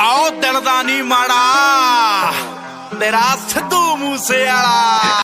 आओ दर्दानी माड़ा तेरा सिद्धू मूसेवाला।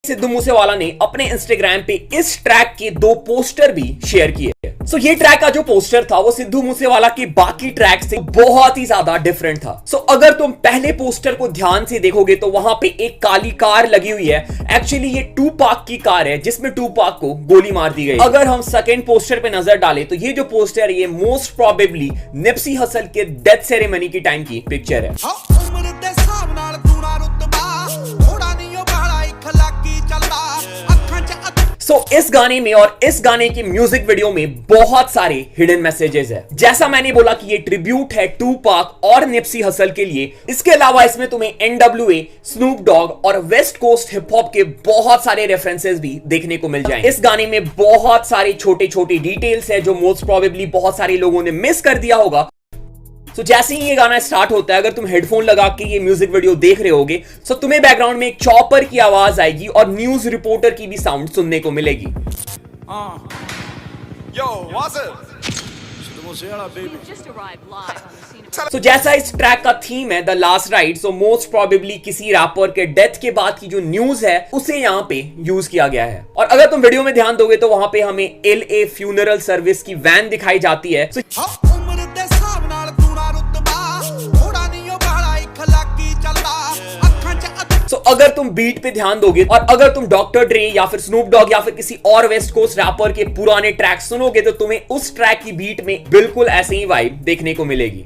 सिद्धू मूसेवाला ने अपने इंस्टाग्राम पे इस ट्रैक के 2 पोस्टर भी शेयर किए। सो ये ट्रैक का जो पोस्टर था वो सिद्धू मूसेवाला के बाकी ट्रैक से बहुत ही ज्यादा डिफरेंट था। सो अगर तुम पहले पोस्टर को ध्यान से देखोगे तो वहां पे एक काली कार लगी हुई है। एक्चुअली ये टूपाक की कार है जिसमें टूपाक को गोली मार दी गई। अगर हम सेकंड पोस्टर पे नजर डालें तो ये जो पोस्टर है ये मोस्ट प्रोबेबली निप्सी हसल के डेथ सेरेमनी की टाइम की पिक्चर है। इस गाने में और इस गाने की म्यूजिक वीडियो में बहुत सारे हिडन मैसेजेस है। जैसा मैंने बोला कि ये ट्रिब्यूट है टूपाक और निप्सी हसल के लिए। इसके अलावा इसमें तुम्हें NWA, स्नूप डॉग और वेस्ट कोस्ट हिप हॉप के बहुत सारे रेफरेंसेस भी देखने को मिल जाएंगे। इस गाने में बहुत सारे छोटे छोटे डिटेल्स है जो मोस्ट प्रोबेबली बहुत सारे लोगों ने मिस कर दिया होगा। तो जैसे ही ये गाना स्टार्ट होता है, अगर तुम हेडफोन लगा के ये म्यूजिक वीडियो देख रहे होगे तो तुम्हें बैकग्राउंड में एक चॉपर की आवाज आएगी और न्यूज रिपोर्टर की भी साउंड सुनने को मिलेगी। तो जैसा इस ट्रैक का थीम है the last ride, so most probably किसी रैपर के डेथ के बाद की जो न्यूज है उसे यहाँ पे यूज किया गया है। और अगर तुम वीडियो में ध्यान दोगे तो वहां पे हमें LA फ्यूनरल सर्विस की वैन दिखाई जाती है। अगर तुम बीट पे ध्यान दोगे और अगर तुम डॉक्टर ड्रे या फिर स्नूप डॉग या फिर किसी और वेस्ट कोस्ट रैपर के पुराने ट्रैक सुनोगे तो तुम्हें उस ट्रैक की बीट में बिल्कुल ऐसे ही वाइब देखने को मिलेगी।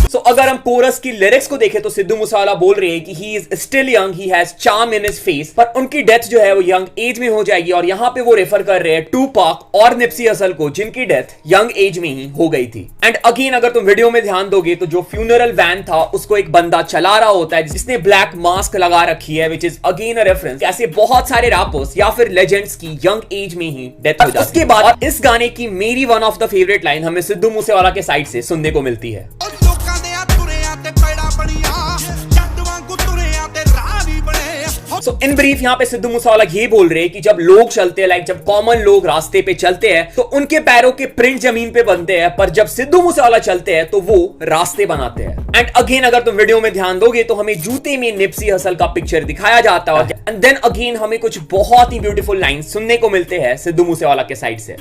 So, अगर हम कोरस की लिरिक्स को देखें तो सिद्धू मूसेवाला बोल रहे हैं कि he is still young, he has charm in his face, पर उनकी डेथ जो है वो यंग एज में हो जाएगी। और यहाँ पे वो रेफर कर रहे हैं टूपाक और निप्सी हसल को जिनकी डेथ यंग एज में ही हो गई थी। एंड अगेन अगर तुम वीडियो में ध्यान दोगे तो जो फ्यूनरल वैन था उसको एक बंदा चला रहा होता है जिसने ब्लैक मास्क लगा रखी है, which is again a reference ऐसे बहुत सारे रैपर्स या फिर लेजेंड्स की यंग एज में ही डेथ हो जाती है। उसके बाद इस गाने की मेरी one of the favourite line हमें सिद्धू मूसेवाला के साइड से सुनने को मिलती है। So, इन ब्रीफ यहाँ पे सिद्धू मूसेवाला ये बोल रहे हैं कि जब लोग चलते हैं, लाइक जब कॉमन लोग रास्ते पे चलते हैं तो उनके पैरों के प्रिंट जमीन पे बनते हैं, पर जब सिद्धू मूसेवाला चलते हैं तो वो रास्ते बनाते हैं। एंड अगेन अगर तुम वीडियो में ध्यान दोगे तो हमें जूते में निप्सी हसल का पिक्चर दिखाया जाता है। एंड देन अगेन हमें कुछ बहुत ही ब्यूटीफुल लाइन सुनने को मिलते हैं सिद्धू मूसेवाला के साइड से।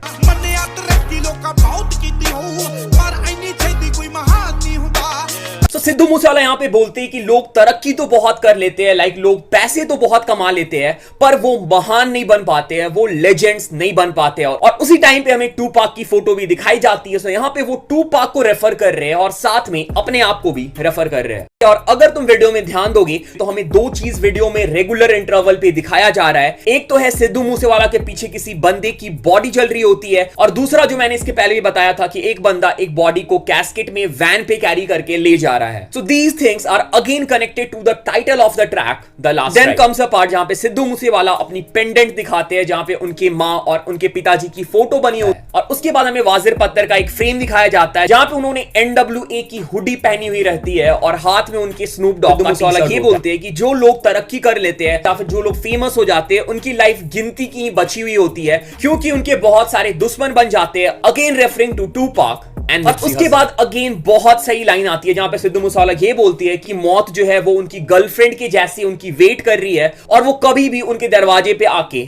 तो सिद्धू मूसेवाला यहाँ पे बोलते हैं कि लोग तरक्की तो बहुत कर लेते हैं, लाइक लोग पैसे तो बहुत कमा लेते हैं, पर वो महान नहीं बन पाते हैं, वो लेजेंड्स नहीं बन पाते हैं। और उसी टाइम पे हमें टूपाक की फोटो भी दिखाई जाती है। सो यहाँ पे वो टूपाक को रेफर कर रहे हैं और साथ में अपने आप को भी रेफर कर रहे हैं। और अगर तुम वीडियो में ध्यान दोगे तो हमें 2 चीज वीडियो में रेगुलर इंटरवल पे दिखाया जा रहा है। एक तो है सिद्धू मूसेवाला के पीछे किसी बंदे की बॉडी जल रही होती है, और दूसरा जो मैंने इसके पहले भी बताया था कि एक बंदा एक बॉडी को कैस्केट में वैन पे कैरी करके ले जा रहा है। So these things are again connected to the title of the track, The Last Ride. Then comes a part जहां पे सिद्धू मूसेवाला अपनी पेंडेंट दिखाते हैं जहां पे उनके माँ और उनके पिताजी की फोटो बनी होती है। और उसके बाद हमें वाजिर पत्थर का एक फ्रेम दिखाया जाता है जहां पे उन्होंने NWA की हुडी पहनी हुई रहती है और हाथ में उनके स्नूप डॉग। मूसेवाला ये बोलते हैं कि जो लोग तरक्की कर लेते हैं या फिर जो लोग फेमस हो जाते हैं उनकी लाइफ गिनती की ही बची हुई होती है क्योंकि उनके बहुत सारे दुश्मन बन जाते हैं। Again referring to Tupac. और उसके बाद अगेन बहुत सही लाइन आती है जहां पे सिद्धू मूसेवाला ये बोलती है कि मौत जो है वो उनकी गर्लफ्रेंड के जैसी उनकी वेट कर रही है और वो कभी भी उनके दरवाजे पे आके